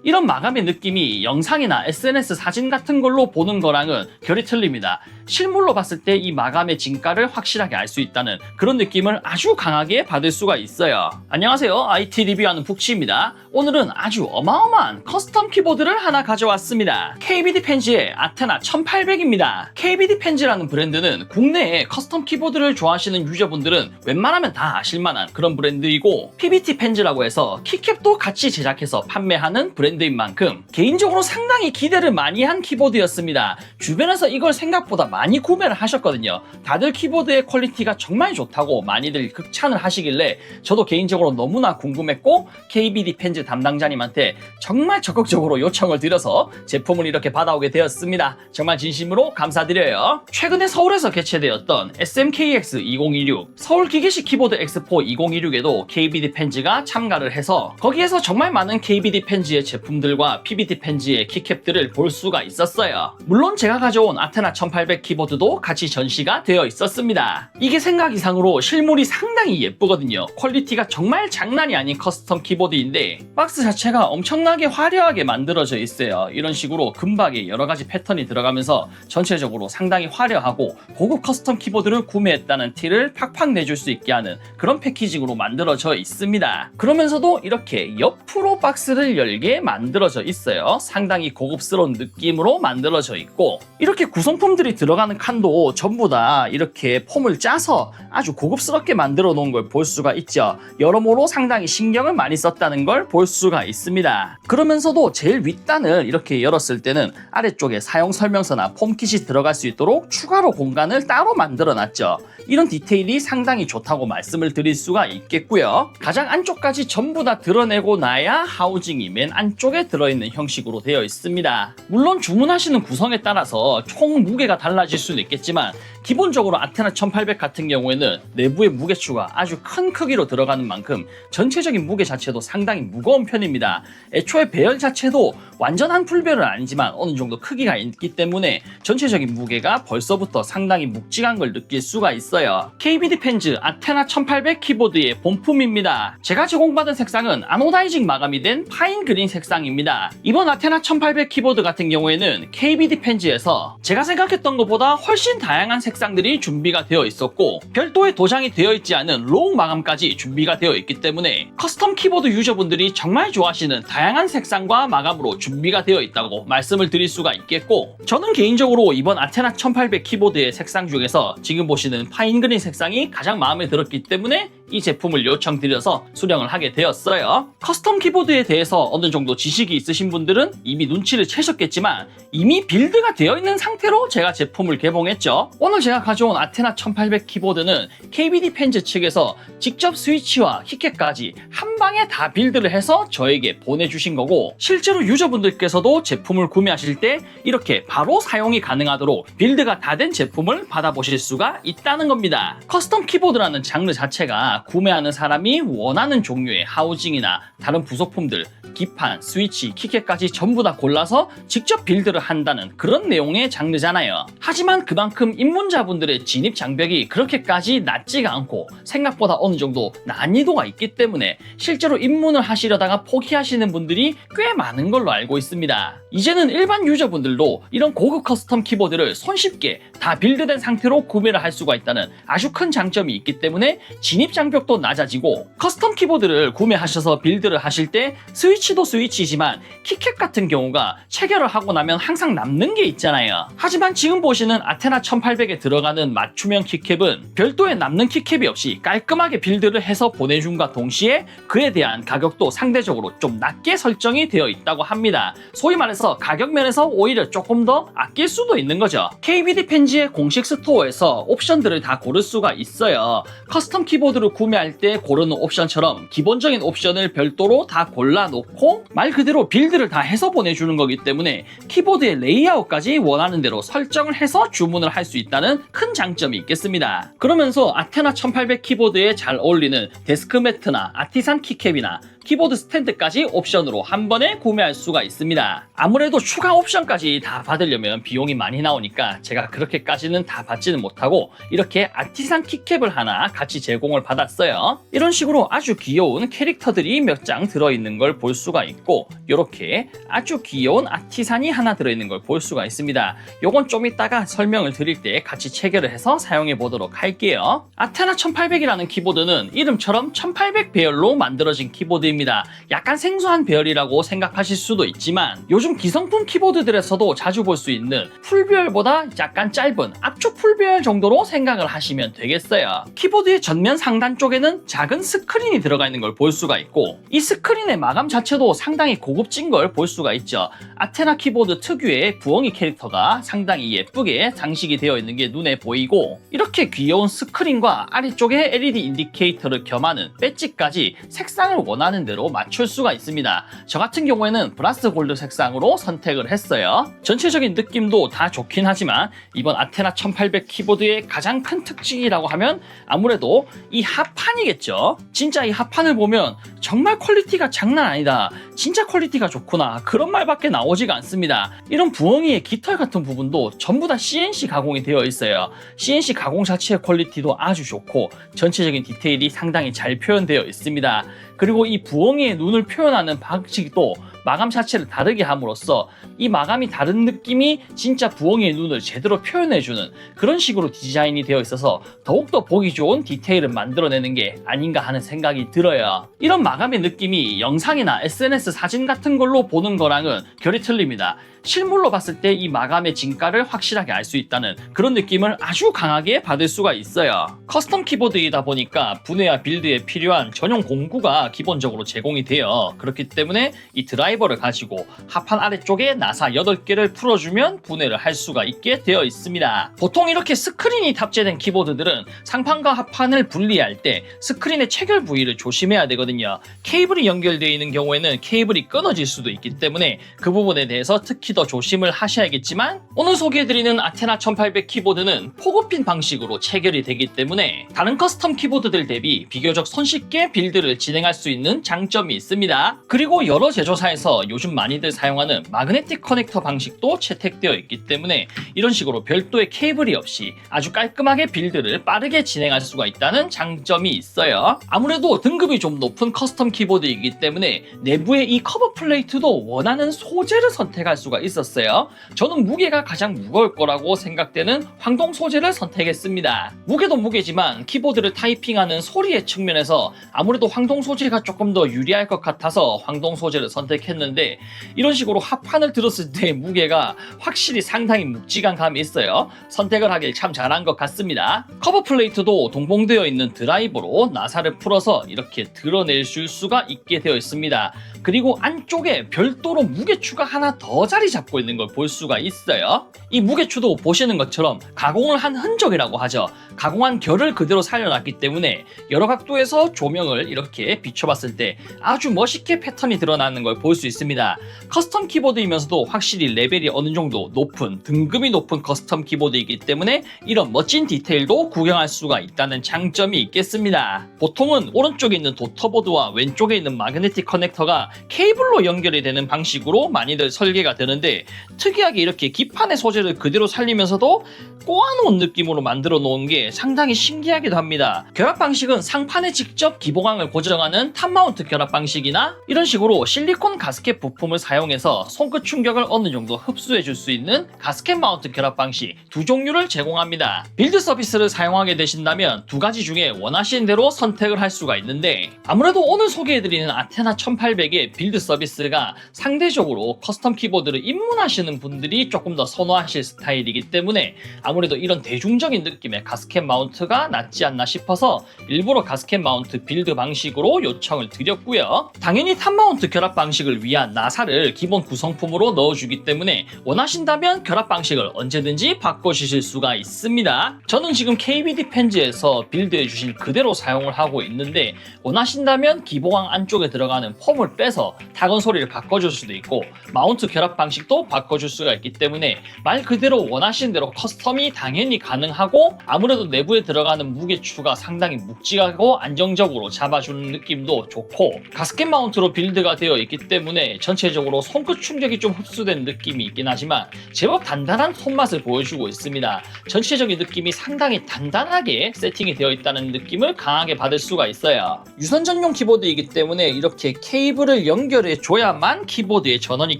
이런 마감의 느낌이 영상이나 SNS 사진 같은 걸로 보는 거랑은 결이 틀립니다. 실물로 봤을 때 이 마감의 진가를 확실하게 알 수 있다는 그런 느낌을 아주 강하게 받을 수가 있어요. 안녕하세요, IT 리뷰하는 북치입니다. 오늘은 아주 어마어마한 커스텀 키보드를 하나 가져왔습니다. KBD 펜지의 아테나 1800입니다. KBD 펜지라는 브랜드는 국내에 커스텀 키보드를 좋아하시는 유저분들은 웬만하면 다 아실만한 그런 브랜드이고, PBT 펜지라고 해서 키캡도 같이 제작해서 판매하는 브랜드인 만큼 개인적으로 상당히 기대를 많이 한 키보드였습니다. 주변에서 이걸 생각보다 많이 구매를 하셨거든요. 다들 키보드의 퀄리티가 정말 좋다고 많이들 극찬을 하시길래 저도 개인적으로 너무나 궁금했고, KBD 펜지 담당자님한테 정말 적극적으로 요청을 드려서 제품을 이렇게 받아오게 되었습니다. 정말 진심으로 감사드려요. 최근에 서울에서 개최되었던 SMKX 2026 서울 기계식 키보드 엑스포 2026에도 KBD 펜지가 참가를 해서 거기에서 정말 많은 KBD 펜지의 제품들과 PBT 펜지의 키캡들을 볼 수가 있었어요. 물론 제가 가져온 아테나 1800 키보드도 같이 전시가 되어 있었습니다. 이게 생각 이상으로 실물이 상당히 예쁘거든요. 퀄리티가 정말 장난이 아닌 커스텀 키보드인데 박스 자체가 엄청나게 화려하게 만들어져 있어요. 이런 식으로 금박에 여러가지 패턴이 들어가면서 전체적으로 상당히 화려하고 고급 커스텀 키보드를 구매했다는 티를 팍팍 내줄 수 있게 하는 그런 패키징으로 만들어져 있습니다. 그러면서도 이렇게 옆으로 박스를 열게 만들어져 있어요. 상당히 고급스러운 느낌으로 만들어져 있고, 이렇게 구성품들이 들어가는 칸도 전부 다 이렇게 폼을 짜서 아주 고급스럽게 만들어 놓은 걸 볼 수가 있죠. 여러모로 상당히 신경을 많이 썼다는 걸 볼 수가 있습니다. 그러면서도 제일 윗단을 이렇게 열었을 때는 아래쪽에 사용 설명서나 폼킷이 들어갈 수 있도록 추가로 공간을 따로 만들어 놨죠. 이런 디테일이 상당히 좋다고 말씀을 드릴 수가 있겠고요. 가장 안쪽까지 전부 다 드러내고 나야 하우징이 맨 안쪽에 들어있는 형식으로 되어 있습니다. 물론 주문하시는 구성에 따라서 총 무게가 달라질 수는 있겠지만 기본적으로 아테나 1800 같은 경우에는 내부의 무게추가 아주 큰 크기로 들어가는 만큼 전체적인 무게 자체도 상당히 무거운 편입니다. 애초에 배열 자체도 완전한 풀배열은 아니지만 어느 정도 크기가 있기 때문에 전체적인 무게가 벌써부터 상당히 묵직한 걸 느낄 수가 있어요. KBD 펜즈 아테나 1800 키보드의 본품입니다. 제가 제공받은 색상은 아노다이징 마감이 된 파인 그린 색상입니다. 이번 아테나 1800 키보드 같은 경우에는 KBD 펜즈에서 제가 생각했던 것보다 훨씬 다양한 색상들이 준비가 되어 있었고, 별도의 도장이 되어 있지 않은 로우 마감까지 준비가 되어 있기 때문에 커스텀 키보드 유저분들이 정말 좋아하시는 다양한 색상과 마감으로 준비가 되어 있다고 말씀을 드릴 수가 있겠고, 저는 개인적으로 이번 아테나 1800 키보드의 색상 중에서 지금 보시는 파인 그린 색상이 가장 마음에 들었기 때문에 이 제품을 요청드려서 수령을 하게 되었어요. 커스텀 키보드에 대해서 어느 정도 지식이 있으신 분들은 이미 눈치를 채셨겠지만 이미 빌드가 되어 있는 상태로 제가 제품을 개봉했죠. 오늘 제가 가져온 아테나 1800 키보드는 KBD 펜즈 측에서 직접 스위치와 키캡까지 한 방에 다 빌드를 해서 저에게 보내주신 거고, 실제로 유저분들께서도 제품을 구매하실 때 이렇게 바로 사용이 가능하도록 빌드가 다 된 제품을 받아보실 수가 있다는 겁니다. 커스텀 키보드라는 장르 자체가 구매하는 사람이 원하는 종류의 하우징이나 다른 부속품들, 기판, 스위치, 키캡까지 전부 다 골라서 직접 빌드를 한다는 그런 내용의 장르잖아요. 하지만 그만큼 입문자분들의 진입 장벽이 그렇게까지 낮지가 않고 생각보다 어느 정도 난이도가 있기 때문에 실제로 입문을 하시려다가 포기하시는 분들이 꽤 많은 걸로 알고 있습니다. 이제는 일반 유저분들도 이런 고급 커스텀 키보드를 손쉽게 다 빌드된 상태로 구매를 할 수가 있다는 아주 큰 장점이 있기 때문에 진입 장벽도 낮아지고, 커스텀 키보드를 구매하셔서 빌드를 하실 때 스위치도 스위치지만 키캡 같은 경우가 체결을 하고 나면 항상 남는 게 있잖아요. 하지만 지금 보시는 아테나 1800에 들어가는 맞춤형 키캡은 별도의 남는 키캡이 없이 깔끔하게 빌드를 해서 보내준과 동시에 그에 대한 가격도 상대적으로 좀 낮게 설정이 되어 있다고 합니다. 소위 말해서 가격 면에서 오히려 조금 더 아낄 수도 있는 거죠. KBD 펜지의 공식 스토어에서 옵션들을 다 고를 수가 있어요. 커스텀 키보드를 구매할 때 고르는 옵션처럼 기본적인 옵션을 별도로 다 골라놓고 말 그대로 빌드를 다 해서 보내주는 거기 때문에 키보드의 레이아웃까지 원하는 대로 설정을 해서 주문을 할 수 있다는 큰 장점이 있겠습니다. 그러면서 아테나 1800 키보드에 잘 어울리는 데스크 매트나 아티산 키캡이나 키보드 스탠드까지 옵션으로 한 번에 구매할 수가 있습니다. 아무래도 추가 옵션까지 다 받으려면 비용이 많이 나오니까 제가 그렇게까지는 다 받지는 못하고 이렇게 아티산 키캡을 하나 같이 제공을 받아 받았어요. 이런 식으로 아주 귀여운 캐릭터들이 몇 장 들어있는 걸 볼 수가 있고, 이렇게 아주 귀여운 아티산이 하나 들어있는 걸 볼 수가 있습니다. 요건 좀 이따가 설명을 드릴 때 같이 체결을 해서 사용해 보도록 할게요. 아테나 1800이라는 키보드는 이름처럼 1800 배열로 만들어진 키보드입니다. 약간 생소한 배열이라고 생각하실 수도 있지만 요즘 기성품 키보드들에서도 자주 볼 수 있는 풀배열보다 약간 짧은 앞쪽 풀배열 정도로 생각을 하시면 되겠어요. 키보드의 전면 상단 쪽에는 작은 스크린이 들어가 있는 걸 볼 수가 있고, 이 스크린의 마감 자체도 상당히 고급진 걸 볼 수가 있죠. 아테나 키보드 특유의 부엉이 캐릭터가 상당히 예쁘게 장식이 되어 있는 게 눈에 보이고, 이렇게 귀여운 스크린과 아래쪽에 LED 인디케이터를 겸하는 배지까지 색상을 원하는 대로 맞출 수가 있습니다. 저 같은 경우에는 브라스 골드 색상으로 선택을 했어요. 전체적인 느낌도 다 좋긴 하지만 이번 아테나 1800 키보드의 가장 큰 특징이라고 하면 아무래도 이 하판이겠죠. 진짜 이 하판을 보면 정말 퀄리티가 장난 아니다, 진짜 퀄리티가 좋구나, 그런 말밖에 나오지가 않습니다. 이런 부엉이의 깃털 같은 부분도 전부 다 CNC 가공이 되어 있어요. CNC 가공 자체의 퀄리티도 아주 좋고 전체적인 디테일이 상당히 잘 표현되어 있습니다. 그리고 이 부엉이의 눈을 표현하는 방식도 마감 자체를 다르게 함으로써 이 마감이 다른 느낌이 진짜 부엉이의 눈을 제대로 표현해주는 그런 식으로 디자인이 되어 있어서 더욱더 보기 좋은 디테일을 만들어내는 게 아닌가 하는 생각이 들어요. 이런 마감의 느낌이 영상이나 SNS 사진 같은 걸로 보는 거랑은 결이 틀립니다. 실물로 봤을 때 이 마감의 진가를 확실하게 알 수 있다는 그런 느낌을 아주 강하게 받을 수가 있어요. 커스텀 키보드이다 보니까 분해와 빌드에 필요한 전용 공구가 기본적으로 제공이 되어 그렇기 때문에 이 드라이버를 가지고 하판 아래쪽에 나사 8개를 풀어주면 분해를 할 수가 있게 되어 있습니다. 보통 이렇게 스크린이 탑재된 키보드들은 상판과 하판을 분리할 때 스크린의 체결 부위를 조심해야 되거든요. 케이블이 연결되어 있는 경우에는 케이블이 끊어질 수도 있기 때문에 그 부분에 대해서 특히 더 조심을 하셔야겠지만, 오늘 소개해드리는 아테나 1800 키보드는 포그핀 방식으로 체결이 되기 때문에 다른 커스텀 키보드들 대비 비교적 손쉽게 빌드를 진행할 수 있는 장점이 있습니다. 그리고 여러 제조사에서 요즘 많이들 사용하는 마그네틱 커넥터 방식도 채택되어 있기 때문에 이런 식으로 별도의 케이블이 없이 아주 깔끔하게 빌드를 빠르게 진행할 수가 있다는 장점이 있어요. 아무래도 등급이 좀 높은 커스텀 키보드이기 때문에 내부의 이 커버 플레이트도 원하는 소재를 선택할 수가 있었어요. 저는 무게가 가장 무거울 거라고 생각되는 황동 소재를 선택했습니다. 무게도 무게지만 키보드를 타이핑하는 소리의 측면에서 아무래도 황동 소재가 조금 더 유리할 것 같아서 황동 소재를 선택했는데, 이런 식으로 합판을 들었을 때 무게가 확실히 상당히 묵직한 감이 있어요. 선택을 하길 참 잘한 것 같습니다. 커버 플레이트도 동봉되어 있는 드라이버로 나사를 풀어서 이렇게 드러낼 수가 있게 되어 있습니다. 그리고 안쪽에 별도로 무게추가 하나 더 자리 잡고 있는 걸 볼 수가 있어요. 이 무게추도 보시는 것처럼 가공을 한 흔적이라고 하죠. 가공한 결을 그대로 살려놨기 때문에 여러 각도에서 조명을 이렇게 비춰봤을 때 아주 멋있게 패턴이 드러나는 걸 볼 수 있습니다. 커스텀 키보드이면서도 확실히 레벨이 어느 정도 높은, 등급이 높은 커스텀 키보드이기 때문에 이런 멋진 디테일도 구경할 수가 있다는 장점이 있겠습니다. 보통은 오른쪽에 있는 도터보드와 왼쪽에 있는 마그네틱 커넥터가 케이블로 연결이 되는 방식으로 많이들 설계가 되는데, 특이하게 이렇게 기판의 소재를 그대로 살리면서도 꼬아놓은 느낌으로 만들어 놓은 게 상당히 신기하기도 합니다. 결합 방식은 상판에 직접 기봉항을 고정하는 탑 마운트 결합 방식이나 이런 식으로 실리콘 가스켓 부품을 사용해서 손끝 충격을 어느 정도 흡수해 줄 수 있는 가스켓 마운트 결합 방식 두 종류를 제공합니다. 빌드 서비스를 사용하게 되신다면 두 가지 중에 원하시는 대로 선택을 할 수가 있는데, 아무래도 오늘 소개해드리는 아테나 1800의 빌드 서비스가 상대적으로 커스텀 키보드를 입문하시는 분들이 조금 더 선호하실 스타일이기 때문에 아무래도 이런 대중적인 느낌의 가스켓 마운트가 낫지 않나 싶어서 일부러 가스켓 마운트 빌드 방식으로 요청을 드렸고요. 당연히 탑 마운트 결합 방식을 위한 나사를 기본 구성품으로 넣어주기 때문에 원하신다면 결합 방식을 언제든지 바꿔주실 수가 있습니다. 저는 지금 KBD 펜즈에서 빌드해주신 그대로 사용을 하고 있는데, 원하신다면 기봉항 안쪽에 들어가는 폼을 빼서 타건 소리를 바꿔줄 수도 있고 마운트 결합 방식도 바꿔줄 수가 있기 때문에 말 그대로 원하시는 대로 커스텀이 당연히 가능하고, 아무래도 내부에 들어가는 무게추가 상당히 묵직하고 안정적으로 잡아주는 느낌도 느낌도 좋고 가스켓 마운트로 빌드가 되어 있기 때문에 전체적으로 손끝 충격이 좀 흡수된 느낌이 있긴 하지만 제법 단단한 손맛을 보여주고 있습니다. 전체적인 느낌이 상당히 단단하게 세팅이 되어 있다는 느낌을 강하게 받을 수가 있어요. 유선 전용 키보드이기 때문에 이렇게 케이블을 연결해 줘야만 키보드의 전원이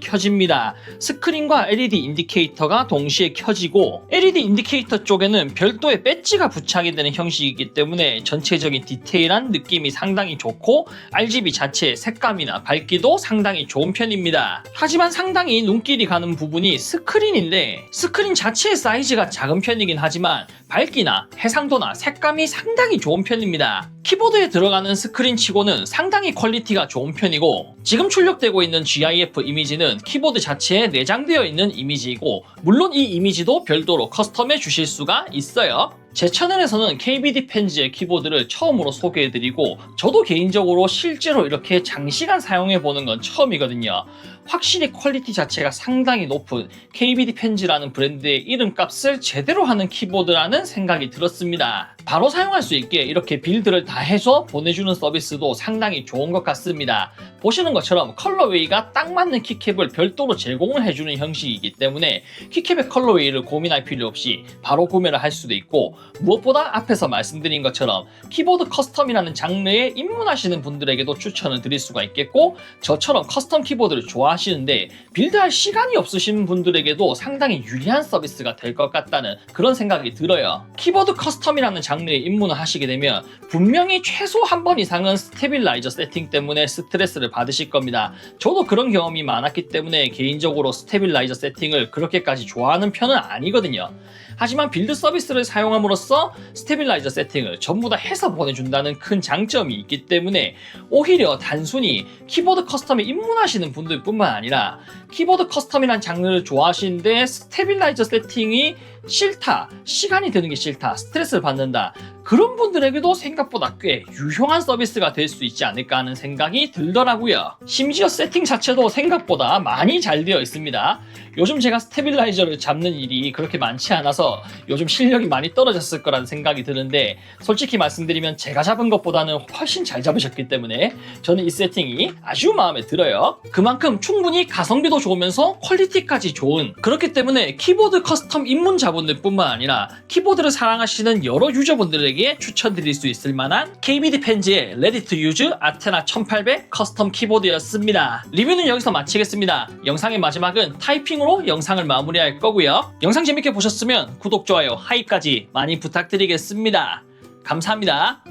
켜집니다. 스크린과 LED 인디케이터가 동시에 켜지고 LED 인디케이터 쪽에는 별도의 배지가 부착이 되는 형식이기 때문에 전체적인 디테일한 느낌이 상당히 좋고 RGB 자체의 색감이나 밝기도 상당히 좋은 편입니다. 하지만 상당히 눈길이 가는 부분이 스크린인데 스크린 자체의 사이즈가 작은 편이긴 하지만 밝기나 해상도나 색감이 상당히 좋은 편입니다. 키보드에 들어가는 스크린 치고는 상당히 퀄리티가 좋은 편이고 지금 출력되고 있는 GIF 이미지는 키보드 자체에 내장되어 있는 이미지이고 물론 이 이미지도 별도로 커스텀해 주실 수가 있어요. 제 채널에서는 KBD 펜즈의 키보드를 처음으로 소개해드리고 저도 개인적으로 실제로 이렇게 장시간 사용해보는 건 처음이거든요. 확실히 퀄리티 자체가 상당히 높은 KBD 펜즈라는 브랜드의 이름값을 제대로 하는 키보드라는 생각이 들었습니다. 바로 사용할 수 있게 이렇게 빌드를 다 해서 보내주는 서비스도 상당히 좋은 것 같습니다. 보시는 것처럼 컬러웨이가 딱 맞는 키캡을 별도로 제공을 해주는 형식이기 때문에 키캡의 컬러웨이를 고민할 필요 없이 바로 구매를 할 수도 있고 무엇보다 앞에서 말씀드린 것처럼 키보드 커스텀이라는 장르에 입문하시는 분들에게도 추천을 드릴 수가 있겠고 저처럼 커스텀 키보드를 좋아하시는데 빌드할 시간이 없으신 분들에게도 상당히 유리한 서비스가 될 것 같다는 그런 생각이 들어요. 키보드 커스텀이라는 장르에 입문을 하시게 되면 분명히 최소 한 번 이상은 스테빌라이저 세팅 때문에 스트레스를 받으실 겁니다. 저도 그런 경험이 많았기 때문에 개인적으로 스테빌라이저 세팅을 그렇게까지 좋아하는 편은 아니거든요. 하지만 빌드 서비스를 사용함으로써 스테빌라이저 세팅을 전부 다 해서 보내준다는 큰 장점이 있기 때문에 오히려 단순히 키보드 커스텀에 입문하시는 분들 뿐만 아니라 키보드 커스텀이란 장르를 좋아하시는데 스테빌라이저 세팅이 싫다, 시간이 드는 게 싫다, 스트레스를 받는다 그런 분들에게도 생각보다 꽤 유용한 서비스가 될 수 있지 않을까 하는 생각이 들더라고요. 심지어 세팅 자체도 생각보다 많이 잘 되어 있습니다. 요즘 제가 스테빌라이저를 잡는 일이 그렇게 많지 않아서 요즘 실력이 많이 떨어졌을 거라는 생각이 드는데 솔직히 말씀드리면 제가 잡은 것보다는 훨씬 잘 잡으셨기 때문에 저는 이 세팅이 아주 마음에 들어요. 그만큼 충분히 가성비도 좋으면서 퀄리티까지 좋은 그렇기 때문에 키보드 커스텀 입문자분들 뿐만 아니라 키보드를 사랑하시는 여러 유저분들에게 추천드릴 수 있을 만한 KBD 펜즈의 Ready to Use 아테나 1800 커스텀 키보드였습니다. 리뷰는 여기서 마치겠습니다. 영상의 마지막은 타이핑으로 영상을 마무리할 거고요. 영상 재밌게 보셨으면 구독, 좋아요, 하이까지 많이 부탁드리겠습니다. 감사합니다.